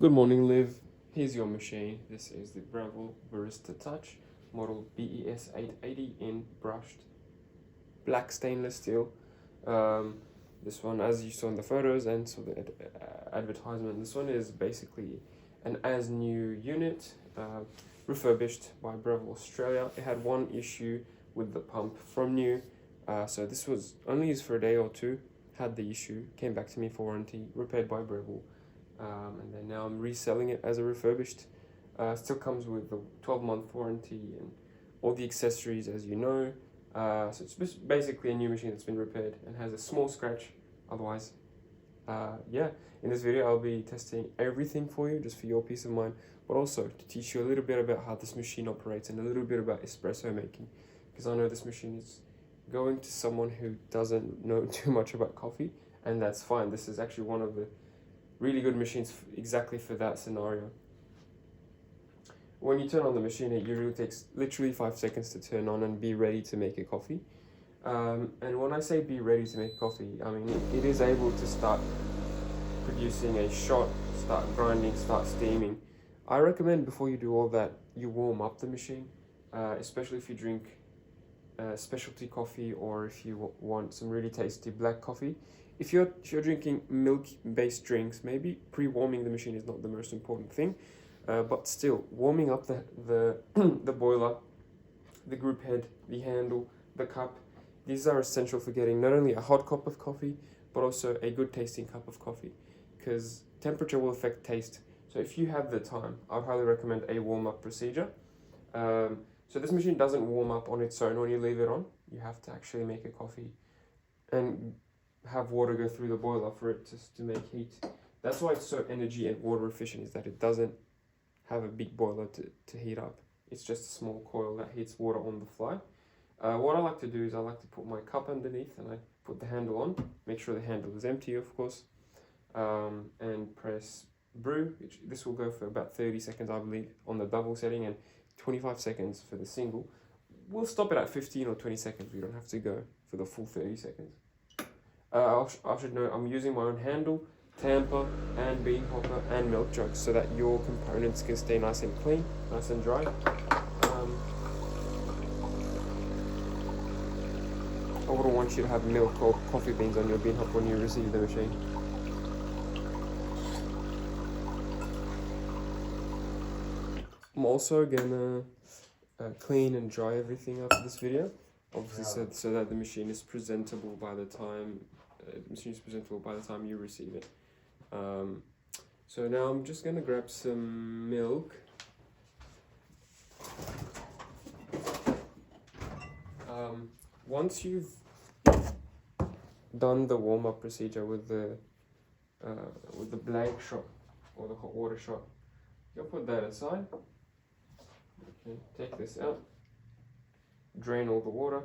Good morning, Liv. Here's your machine. This is the Breville Barista Touch, model BES880 in brushed black stainless steel. This one, as you saw in the photos and saw the advertisement, this one is basically an as-new unit, refurbished by Breville Australia. It had one issue with the pump from new, so this was only used for a day or two, had the issue, came back to me for warranty, repaired by Breville. And then now I'm reselling it as a refurbished. Still comes with the 12-month warranty and all the accessories, as you know. So it's basically a new machine that's been repaired and has a small scratch. Otherwise, yeah, in this video I'll be testing everything for you, just for your peace of mind, but also to teach you a little bit about how this machine operates and a little bit about espresso making, because I know this machine is going to someone who doesn't know too much about coffee, and that's fine. This is actually one of the really good machines exactly for that scenario. When you turn on the machine, it usually takes literally 5 seconds to turn on and be ready to make a coffee. And when I say be ready to make coffee, I mean it is able to start producing a shot, start grinding, start steaming. I recommend before you do all that, you warm up the machine, especially if you drink specialty coffee or if you want some really tasty black coffee. If you're drinking milk-based drinks, maybe pre-warming the machine is not the most important thing, but still, warming up the the boiler, the group head, the handle, the cup, these are essential for getting not only a hot cup of coffee, but also a good tasting cup of coffee, because temperature will affect taste. So if you have the time, I'd highly recommend a warm-up procedure. So this machine doesn't warm up on its own when you leave it on. You have to actually make a coffee and have water go through the boiler for it to make heat. That's why it's so energy and water efficient, is that it doesn't have a big boiler to heat up. It's just a small coil that heats water on the fly. What I like to do is I like to put my cup underneath and I put the handle on, make sure the handle is empty, of course, and press brew. This will go for about 30 seconds, I believe, on the double setting, and 25 seconds for the single. We'll stop it at 15 or 20 seconds. We don't have to go for the full 30 seconds. I should know I'm using my own handle, tamper, and bean hopper, and milk jug, so that your components can stay nice and clean, nice and dry. I wouldn't want you to have milk or coffee beans on your bean hopper when you receive the machine. I'm also gonna clean and dry everything after this video, obviously, so that the machine is presentable by the time you receive it. So now I'm just gonna grab some milk. Once you've done the warm-up procedure with the blank shot or the hot water shot, you'll put that aside. Okay, take this out, drain all the water.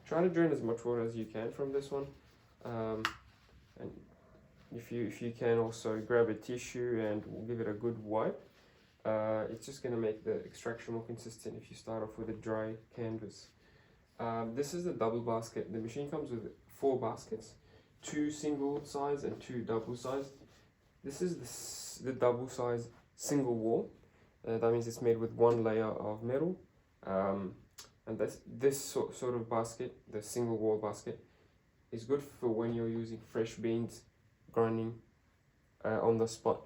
Try to drain as much water as you can from this one, and if you can, also grab a tissue and give it a good wipe. It's just going to make the extraction more consistent if you start off with a dry canvas. This is the double basket. The machine comes with 4 baskets, 2 single size and 2 double size. This is the double size single wall. That means it's made with 1 layer of metal, and this sort of basket, the single wall basket, is good for when you're using fresh beans, grinding on the spot.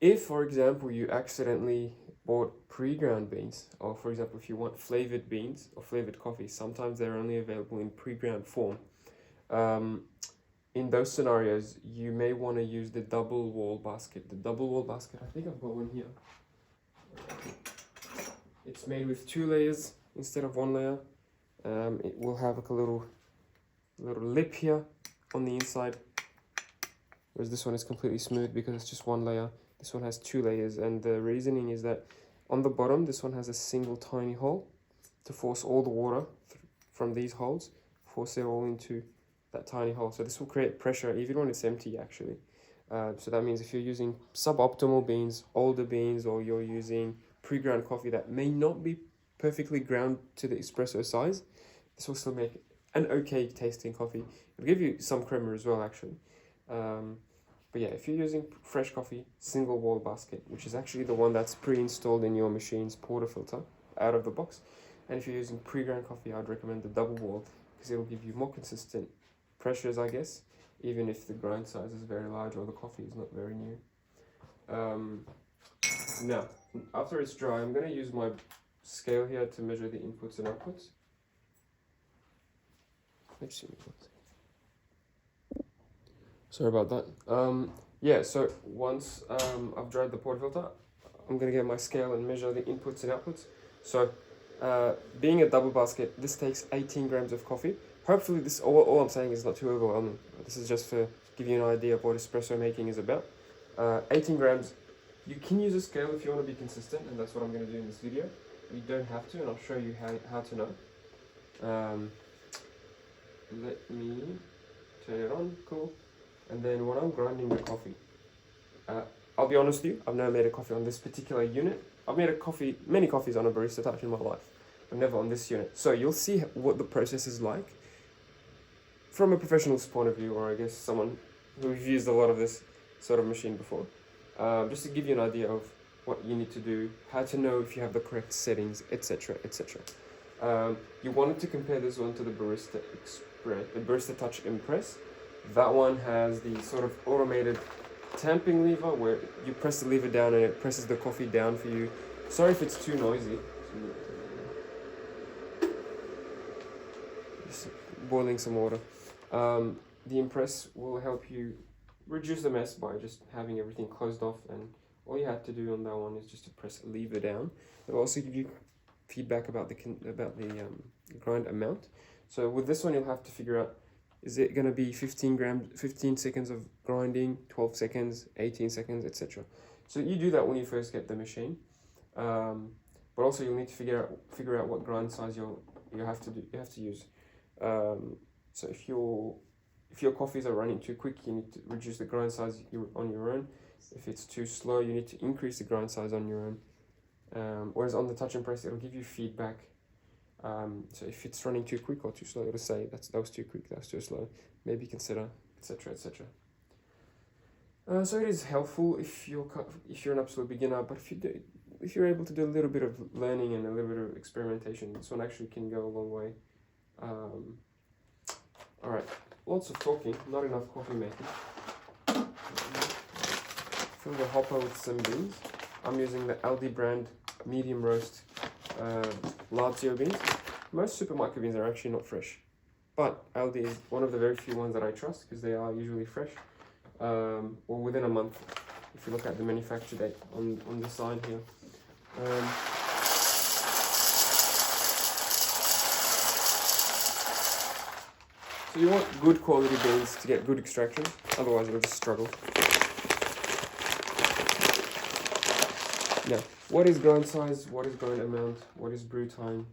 If, for example, you accidentally bought pre-ground beans, or for example, if you want flavored beans or flavored coffee, sometimes they're only available in pre-ground form. In those scenarios, you may want to use the double wall basket. The double wall basket, I think I've got one here. It's made with 2 layers instead of 1 layer. It will have like a little lip here on the inside, whereas this one is completely smooth because it's just 1 layer. This one has 2 layers, and the reasoning is that on the bottom, this one has a single tiny hole to force all the water from these holes, force it all into that tiny hole. So this will create pressure even when it's empty, actually. So that means if you're using suboptimal beans, older beans, or you're using pre-ground coffee that may not be perfectly ground to the espresso size, this will still make an okay tasting coffee. It'll give you some crema as well, actually. But yeah, if you're using fresh coffee, single wall basket, which is actually the one that's pre-installed in your machine's portafilter out of the box. And if you're using pre-ground coffee, I'd recommend the double wall because it'll give you more consistent pressures, I guess, even if the grind size is very large or the coffee is not very new. Now, after it's dry, I'm going to use my scale here to measure the inputs and outputs. Sorry about that. Yeah, so once I've dried the portafilter, I'm going to get my scale and measure the inputs and outputs. So, being a double basket, this takes 18 grams of coffee. Hopefully, this all I'm saying is not too overwhelming. This is just to give you an idea of what espresso making is about. 18 grams. You can use a scale if you want to be consistent, and that's what I'm going to do in this video. You don't have to, and I'll show you how to know. Let me turn it on. Cool. And then when I'm grinding the coffee, I'll be honest with you, I've never made a coffee on this particular unit. I've made many coffees on a Barista Touch in my life, but never on this unit. So you'll see what the process is like from a professional's point of view, or I guess someone who's used a lot of this sort of machine before. Just to give you an idea of what you need to do, how to know if you have the correct settings, etc., etc. You wanted to compare this one to the Barista Touch Impress. That one has the sort of automated tamping lever where you press the lever down and it presses the coffee down for you. Sorry if it's too noisy. Just boiling some water. The Impress will help you reduce the mess by just having everything closed off, and all you have to do on that one is just to press the lever down. It'll also give you feedback about the grind amount. So with this one, you'll have to figure out, is it going to be 15 seconds of grinding, 12 seconds, 18 seconds, etc. So you do that when you first get the machine, but also you'll need to figure out what grind size you have to use. So if your coffees are running too quick, you need to reduce the grind size on your own. If it's too slow, you need to increase the grind size on your own. Whereas on the Touch and Press, it'll give you feedback. So if it's running too quick or too slow, it'll say that was too quick, that was too slow. Maybe consider, etc., etc. So it is helpful if you're an absolute beginner, but if you're able to do a little bit of learning and a little bit of experimentation, this one actually can go a long way. All right, lots of talking, not enough coffee making. Fill the hopper with some beans. I'm using the Aldi brand medium roast Lazio beans. Most supermarket beans are actually not fresh, but Aldi is one of the very few ones that I trust because they are usually fresh, or within a month if you look at the manufacture date on the side here. So you want good quality beans to get good extraction, otherwise it'll just struggle. Now, what is grind size? What is grind amount? What is brew time?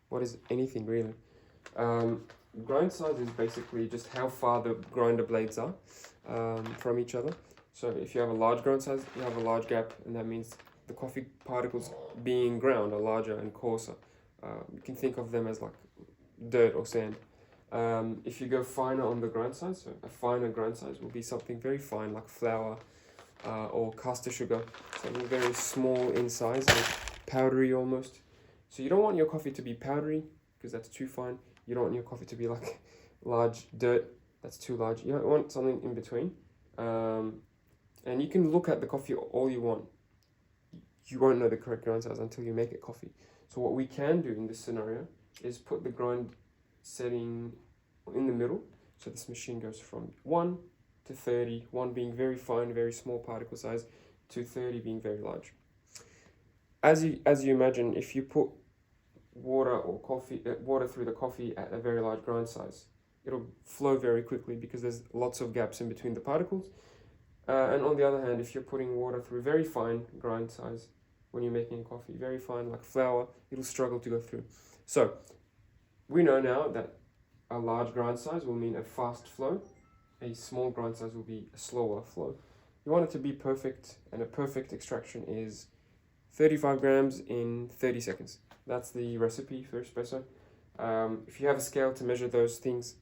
What is anything really? Grind size is basically just how far the grinder blades are from each other. So if you have a large grind size, you have a large gap, and that means the coffee particles being ground are larger and coarser. You can think of them as like dirt or sand. If you go finer on the grind size, so a finer grind size will be something very fine like flour or caster sugar, something very small in size, like powdery almost. So you don't want your coffee to be powdery because that's too fine. You don't want your coffee to be like large dirt, that's too large. You don't want something in between. And you can look at the coffee all you want. You won't know the correct grind size until you make it coffee. So what we can do in this scenario is put the grind setting in the middle. So this machine goes from 1 to 30, 1 being very fine, very small particle size, to 30 being very large. As you imagine, if you put water through the coffee at a very large grind size, it'll flow very quickly because there's lots of gaps in between the particles. And on the other hand, if you're putting water through very fine grind size, when you're making coffee, very fine like flour, it'll struggle to go through. So we know now that a large grind size will mean a fast flow. A small grind size will be a slower flow. You want it to be perfect, and a perfect extraction is 35 grams in 30 seconds. That's the recipe for espresso. If you have a scale to measure those things,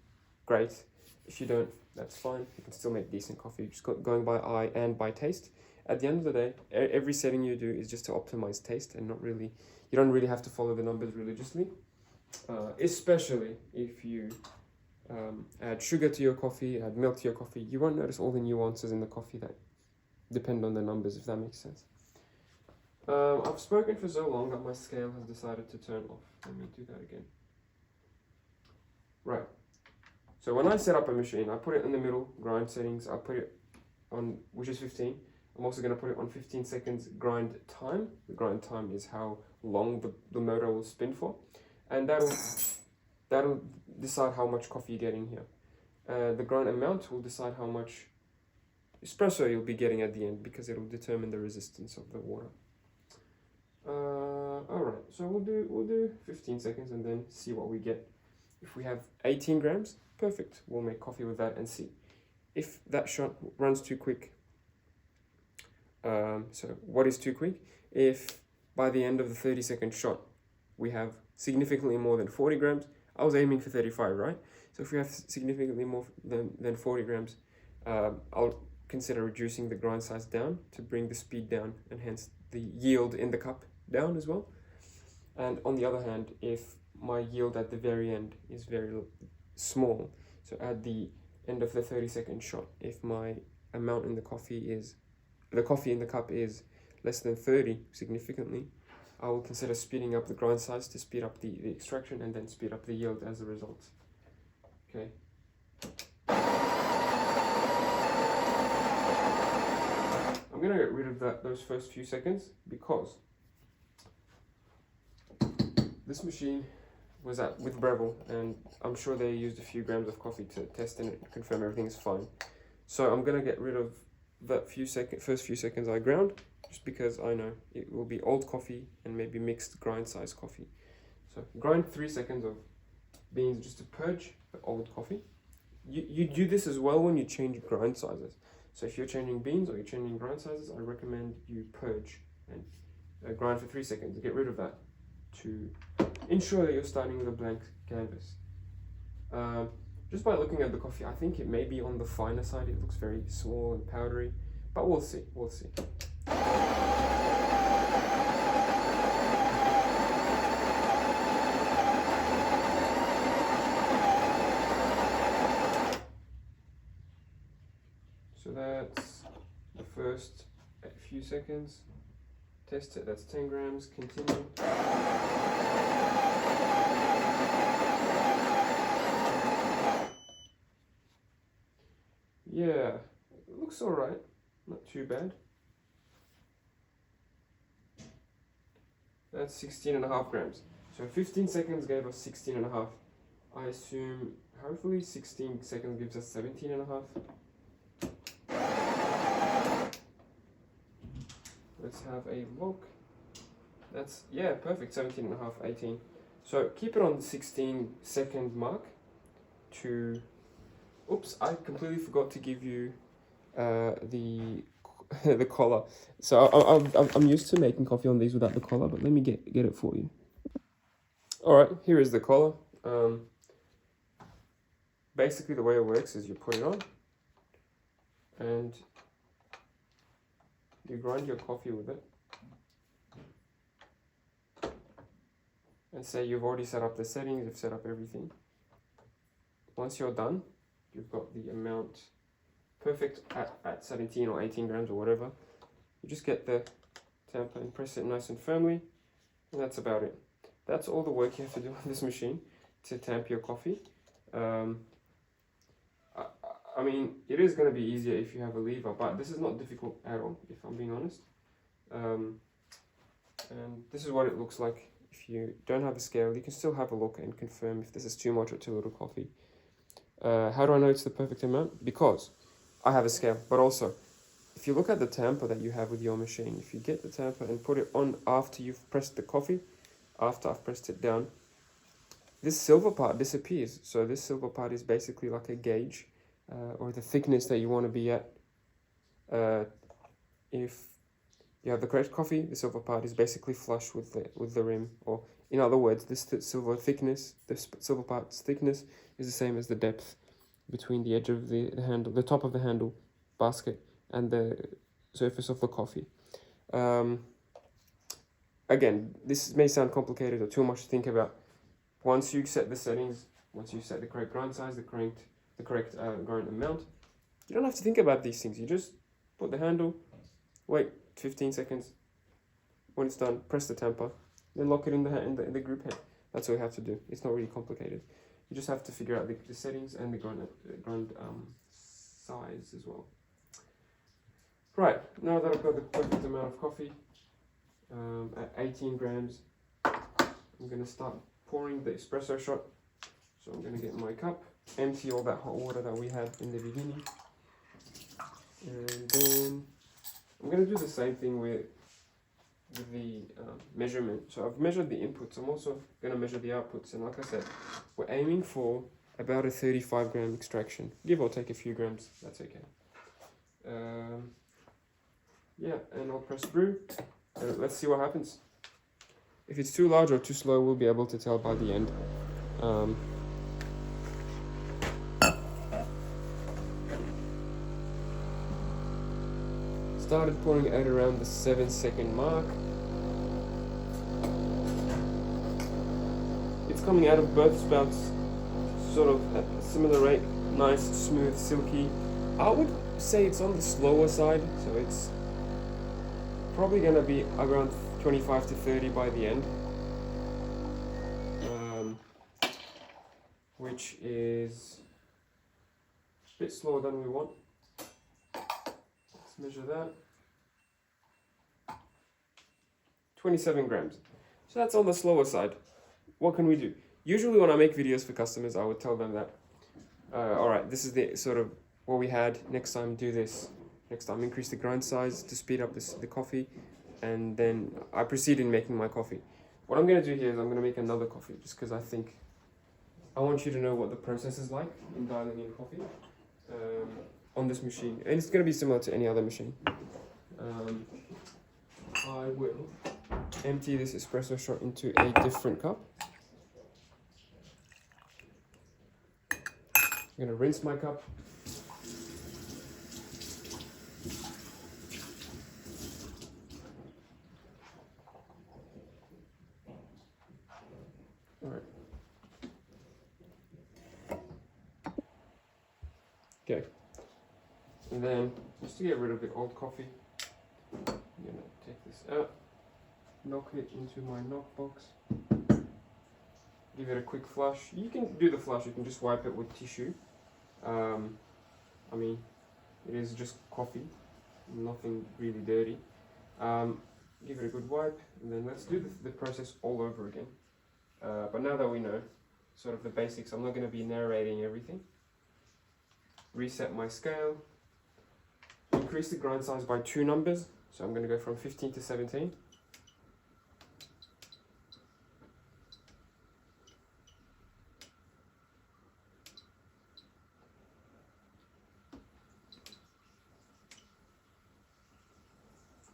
great. If you don't, that's fine. You can still make decent coffee, just going by eye and by taste. At the end of the day, every setting you do is just to optimize taste, and not really, you don't really have to follow the numbers religiously, especially if you add sugar to your coffee, add milk to your coffee. You won't notice all the nuances in the coffee that depend on the numbers, if that makes sense. I've spoken for so long that my scale has decided to turn off. Let me do that again. Right. So when I set up a machine, I put it in the middle, grind settings. I put it on, which is 15. I'm also going to put it on 15 seconds grind time. The grind time is how long the motor will spin for. And that'll decide how much coffee you're getting here. The grind amount will decide how much espresso you'll be getting at the end, because it'll determine the resistance of the water. Alright, so we'll do 15 seconds and then see what we get. If we have 18 grams, perfect. We'll make coffee with that and see. If that shot runs too quick, so what is too quick? If by the end of the 30-second shot, we have significantly more than 40 grams, I was aiming for 35, right? So if we have significantly more than 40 grams, I'll consider reducing the grind size down to bring the speed down, and hence the yield in the cup down as well. And on the other hand, if my yield at the very end is very small, so at the end of the 30-second shot, if my amount in the coffee in the cup is less than 30 significantly, I will consider speeding up the grind size to speed up the extraction, and then speed up the yield as a result. Okay. I'm going to get rid of those first few seconds, because this machine was with Breville, and I'm sure they used a few grams of coffee to test and confirm everything is fine. So I'm going to get rid of that first few seconds I ground, just because I know it will be old coffee and maybe mixed grind size coffee. So grind 3 seconds of beans just to purge the old coffee. You do this as well when you change grind sizes. So if you're changing beans or you're changing grind sizes, I recommend you purge and grind for 3 seconds. Get rid of that to ensure that you're starting with a blank canvas. Just by looking at the coffee, I think it may be on the finer side. It looks very small and powdery, but we'll see. We'll see. So that's the first few seconds. Test it. That's 10 grams. Continue. Yeah, it looks alright, not too bad. That's 16.5 grams. So 15 seconds gave us 16.5. I assume, hopefully 16 seconds gives us 17.5. Let's have a look. That's, yeah, perfect, 17.5, 18. So keep it on the 16-second mark to... Oops, I completely forgot to give you the collar. So I'm used to making coffee on these without the collar, but let me get it for you. All right, here is the collar. Basically, the way it works is you put it on, and you grind your coffee with it. And say you've already set up the settings, you've set up everything. Once you're done, you've got the amount perfect at 17 or 18 grams or whatever. You just get the tamper and press it nice and firmly, and that's about it. That's all the work you have to do on this machine to tamp your coffee. I mean, it is going to be easier if you have a lever, but this is not difficult at all, if I'm being honest. And this is what it looks like. If you don't have a scale, you can still have a look and confirm if this is too much or too little coffee. How do I know it's the perfect amount? Because I have a scale, but also, if you look at the tamper that you have with your machine, if you get the tamper and put it on after you've pressed the coffee, after I've pressed it down, this silver part disappears. So this silver part is basically like a gauge, or the thickness that you want to be at. If you have the correct coffee, the silver part is basically flush with the rim, or in other words, this silver part's thickness is the same as the depth between the edge of the handle, the top of the handle basket, and the surface of the coffee. Again, this may sound complicated or too much to think about. Once you set the settings, once you set the correct grind size, the correct grind amount, you don't have to think about these things. You just put the handle, wait 15 seconds. When it's done, press the tamper, then lock it in the group head. That's all you have to do. It's not really complicated. You just have to figure out the settings and the grind size as well. Right, now that I've got the perfect amount of coffee, at 18 grams, I'm going to start pouring the espresso shot. So I'm going to get my cup, empty all that hot water that we had in the beginning, and then I'm going to do the same thing with the measurement. So I've measured the inputs, I'm also going to measure the outputs, and like I said, we're aiming for about a 35 gram extraction, give or take a few grams, that's okay. Yeah, and I'll press brew. Let's see what happens. If it's too large or too slow, we'll be able to tell by the end. Started pouring at around the 7-second mark. It's coming out of both spouts sort of at a similar rate, nice, smooth, silky. I would say it's on the slower side, so it's probably going to be around 25 to 30 by the end, which is a bit slower than we want. Let's measure that. 27 grams. So that's on the slower side. What can we do? Usually when I make videos for customers, I would tell them that, all right, this is the sort of what we had, next time do this. Next time increase the grind size to speed up the coffee, and then I proceed in making my coffee. What I'm going to do here is I'm going to make another coffee, just because I want you to know what the process is like in dialing in coffee on this machine. And it's going to be similar to any other machine. I will empty this espresso shot into a different cup. I'm going to rinse my cup. Alright. Okay. And then, just to get rid of the old coffee, I'm going to take this out, knock it into my knock box, give it a quick flush. You can do the flush, you can just wipe it with tissue. I mean, it is just coffee, nothing really dirty. Give it a good wipe, and then let's do the process all over again. But now that we know sort of the basics, I'm not going to be narrating everything. Reset my scale, increase the grind size by 2 numbers, so I'm going to go from 15 to 17.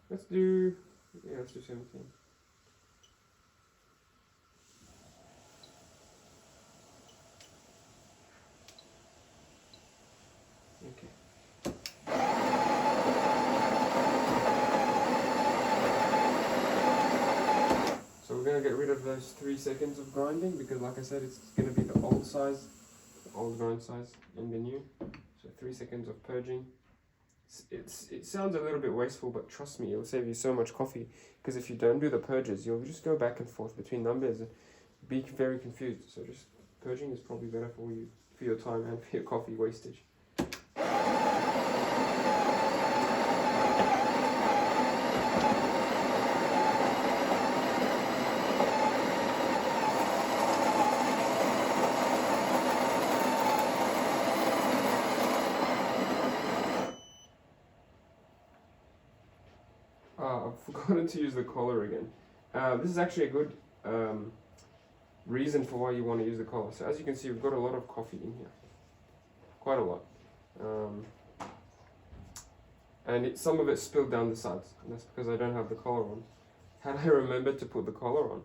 Let's do 17. Okay. So we're going to get rid of those 3 seconds of grinding, because like I said, it's going to be the old size, the old grind size in the new. So 3 seconds of purging. It sounds a little bit wasteful, but trust me, it'll save you so much coffee, because if you don't do the purges, you'll just go back and forth between numbers and be very confused. So just purging is probably better for you, for your time and for your coffee wastage. I've forgotten to use the collar again. This is actually a good reason for why you want to use the collar. So as you can see, we've got a lot of coffee in here, quite a lot, and some of it spilled down the sides, and that's because I don't have the collar on. Had I remembered to put the collar on,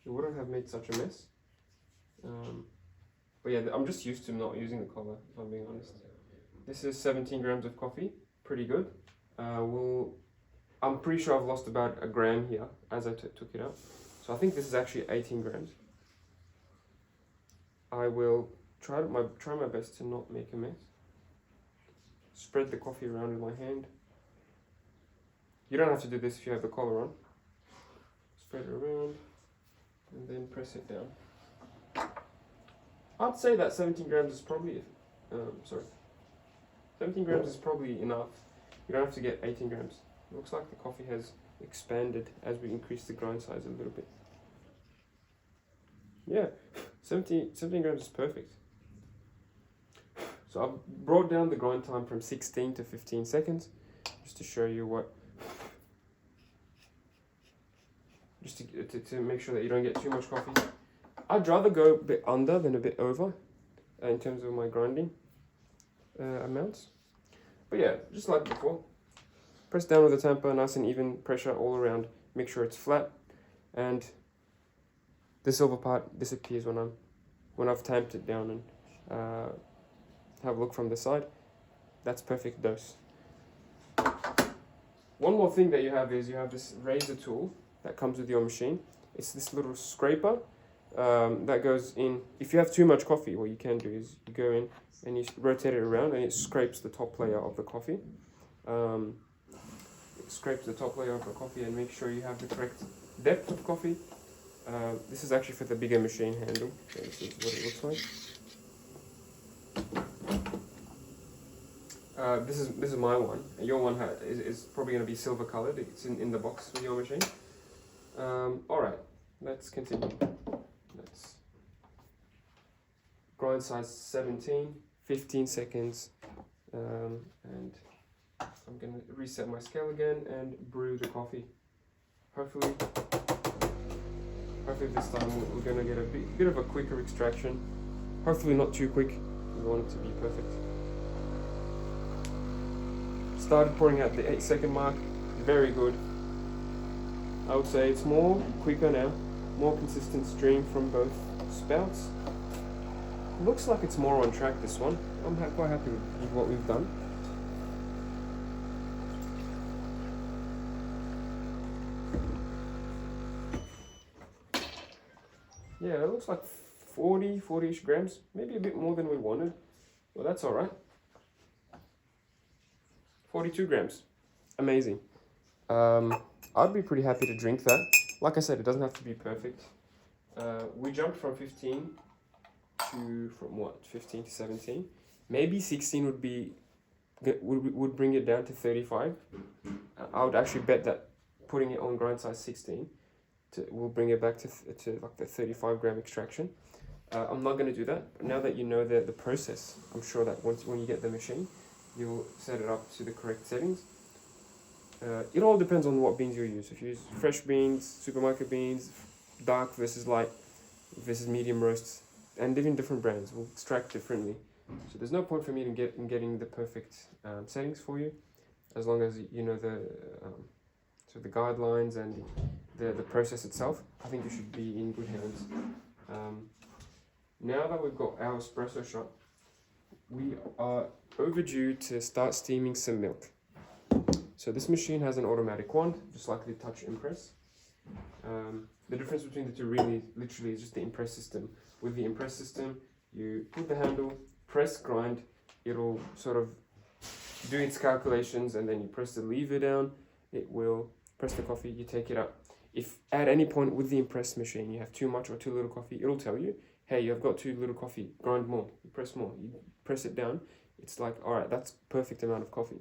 it wouldn't have made such a mess. But yeah, I'm just used to not using the collar, if I'm being honest. This is 17 grams of coffee, pretty good. I'm pretty sure I've lost about a gram here as I took it out. So I think this is actually 18 grams. I will try my best to not make a mess. Spread the coffee around with my hand. You don't have to do this if you have the collar on. Spread it around and then press it down. I'd say that 17 grams is probably, 17 grams is probably enough. You don't have to get 18 grams. It looks like the coffee has expanded as we increase the grind size a little bit. Yeah, 17 grams is perfect. So I've brought down the grind time from 16 to 15 seconds, just to show you what, just to make sure that you don't get too much coffee. I'd rather go a bit under than a bit over in terms of my grinding amounts. But yeah, just like before, press down with the tamper, nice and even pressure all around. Make sure it's flat, and the silver part disappears when I've tamped it down and have a look from the side. That's perfect dose. One more thing that you have is you have this razor tool that comes with your machine. It's this little scraper that goes in. If you have too much coffee, what you can do is you go in and you rotate it around and it scrapes the top layer of the coffee. It scrapes the top layer of the coffee and make sure you have the correct depth of coffee. This is actually for the bigger machine handle. So this is what it looks like. This is my one. Your one is probably going to be silver colored. It's in the box for your machine. Alright, let's continue. Let's grind size 17, 15 seconds, and I'm going to reset my scale again and brew the coffee. Hopefully this time we're going to get a bit of a quicker extraction. Hopefully not too quick. We want it to be perfect. Started pouring out the 8-second mark. Very good. I would say it's quicker now. More consistent stream from both spouts. Looks like it's more on track, this one. I'm quite happy with what we've done. Yeah, it looks like 40-ish grams. Maybe a bit more than we wanted. Well, that's alright. 42 grams. Amazing. I'd be pretty happy to drink that. Like I said, it doesn't have to be perfect. We jumped from 15 to 17. Maybe 16 would bring it down to 35. I would actually bet that putting it on grind size 16 will bring it back to like the 35 gram extraction. I'm not going to do that. But now that you know the process, I'm sure that when you get the machine, you'll set it up to the correct settings. It all depends on what beans you use. If you use fresh beans, supermarket beans, dark versus light versus medium roasts, and even different brands will extract differently. So there's no point for me in getting the perfect settings for you, as long as you know the guidelines and the process itself. I think you should be in good hands. Now that we've got our espresso shot, we are overdue to start steaming some milk. So this machine has an automatic wand, just like the touch impress. The difference between the two really literally is just the impress system. With the impress system, you put the handle, press grind, it'll sort of do its calculations, and then you press the lever down, it will press the coffee, you take it out. If at any point with the impress machine you have too much or too little coffee, it'll tell you, hey, you've got too little coffee, grind more, you press it down, it's like, all right, that's perfect amount of coffee.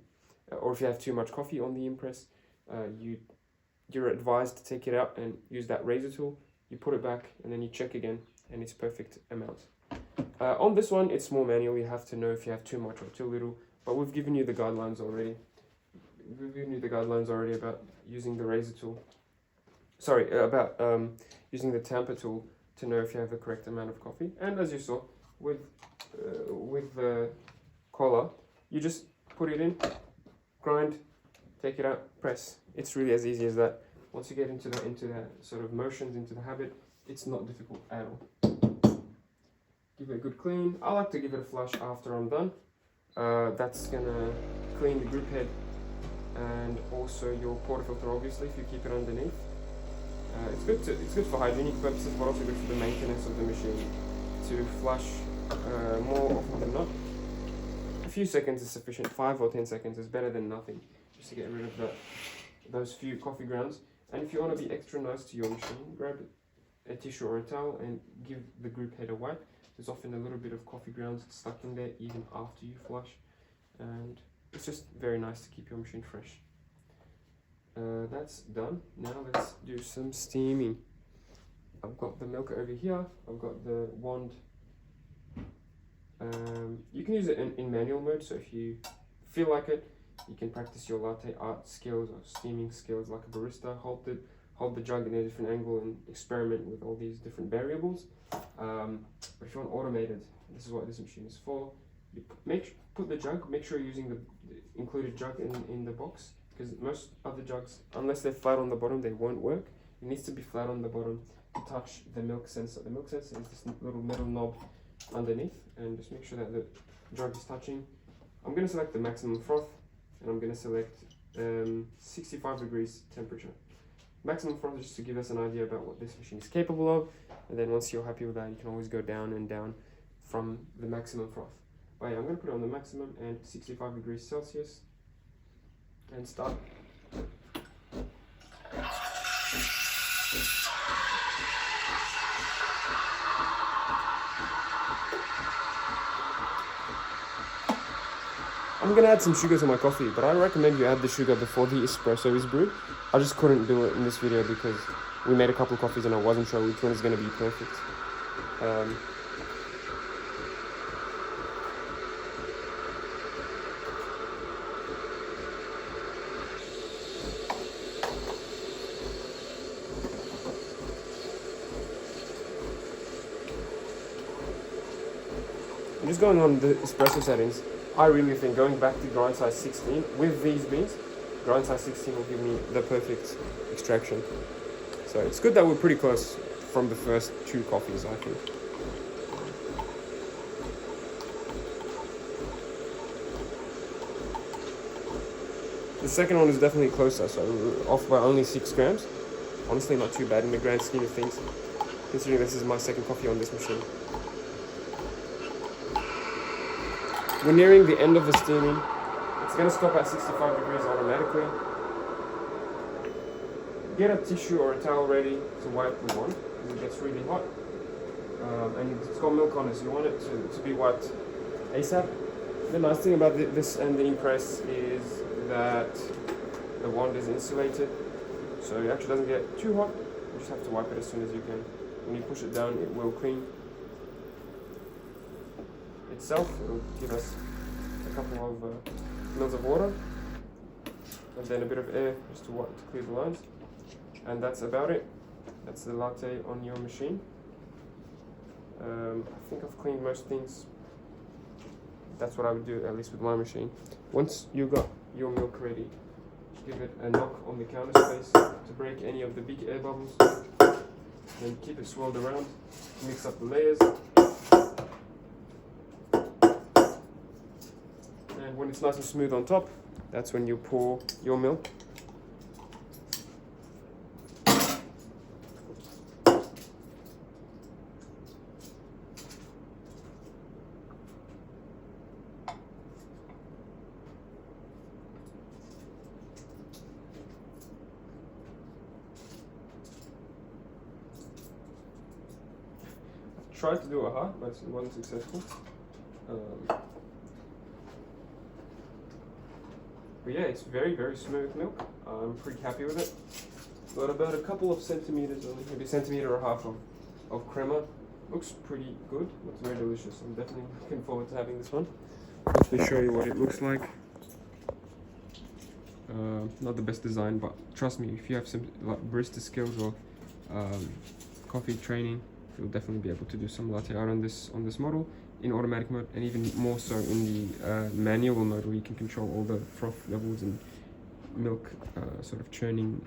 Or if you have too much coffee on the impress, you're advised to take it out and use that razor tool. You put it back and then you check again, and it's perfect amount. On this one, it's more manual. You have to know if you have too much or too little, but we've given you the guidelines already. About using the razor tool. Sorry, about using the tamper tool to know if you have the correct amount of coffee. And as you saw, with the collar, you just put it in, grind, take it out, press. It's really as easy as that. Once you get into the sort of motions, into the habit, it's not difficult at all. give it a good clean. I like to give it a flush after I'm done. That's gonna clean the group head and also your portafilter, obviously, if you keep it underneath. It's good for hygienic purposes, but also good for the maintenance of the machine to flush more often than not. A few seconds is sufficient. 5 or 10 seconds is better than nothing, just to get rid of those few coffee grounds. And if you want to be extra nice to your machine, grab a tissue or a towel and give the group head a wipe. There's often a little bit of coffee grounds stuck in there even after you flush, and it's just very nice to keep your machine fresh. That's done. Now let's do some steaming. I've got the milk over here. I've got the wand. You can use it in manual mode, so if you feel like it, you can practice your latte art skills or steaming skills like a barista. Hold the jug in a different angle and experiment with all these different variables. But if you want automated, this is what this machine is for. You put the jug, make sure you're using the included jug in the box, because most other jugs, unless they're flat on the bottom, they won't work. It needs to be flat on the bottom to touch the milk sensor. The milk sensor is this little metal knob underneath, and just make sure that the jug is touching. I'm going to select the maximum froth, and I'm going to select 65 degrees temperature. Maximum froth is just to give us an idea about what this machine is capable of, and then once you're happy with that, you can always go down and down from the maximum froth. But yeah, I'm going to put it on the maximum and 65 degrees Celsius and start. I'm going to add some sugar to my coffee, but I recommend you add the sugar before the espresso is brewed. I just couldn't do it in this video because we made a couple of coffees and I wasn't sure which one is going to be perfect. I'm just going on the espresso settings. I really think going back to grind size 16 with these beans, grind size 16 will give me the perfect extraction. So it's good that we're pretty close from the first 2 coffees, I think. The second one is definitely closer, so we're off by only 6 grams. Honestly, not too bad in the grand scheme of things, considering this is my second coffee on this machine. We're nearing the end of the steaming. It's going to stop at 65 degrees automatically. Get a tissue or a towel ready to wipe the wand because it gets really hot. And it's got milk on it, so you want it to be wiped ASAP. The nice thing about this and the impress is that the wand is insulated, so it actually doesn't get too hot. You just have to wipe it as soon as you can. When you push it down, it will clean itself. It will give us a couple of mils of water and then a bit of air just to clear the lines, and that's about it. That's the latte on your machine. I think I've cleaned most things. That's what I would do, at least with my machine. Once you got your milk ready, give it a knock on the counter space to break any of the big air bubbles. Then keep it swirled around, mix up the layers. And when it's nice and smooth on top, that's when you pour your milk. Tried to do a hot, but it wasn't successful. But yeah, it's very, very smooth milk. I'm pretty happy with it. Got about a couple of centimeters, or maybe a centimeter or half of crema. Looks pretty good. Looks very delicious. I'm definitely looking forward to having this one. Let me show you what it looks like. Not the best design, but trust me, if you have some like barista skills or coffee training, you'll definitely be able to do some latte art on this model in automatic mode, and even more so in the manual mode, where you can control all the froth levels and milk sort of churning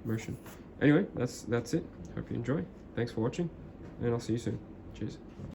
motion. Anyway, that's it. Hope you enjoy. Thanks for watching, and I'll see you soon. Cheers.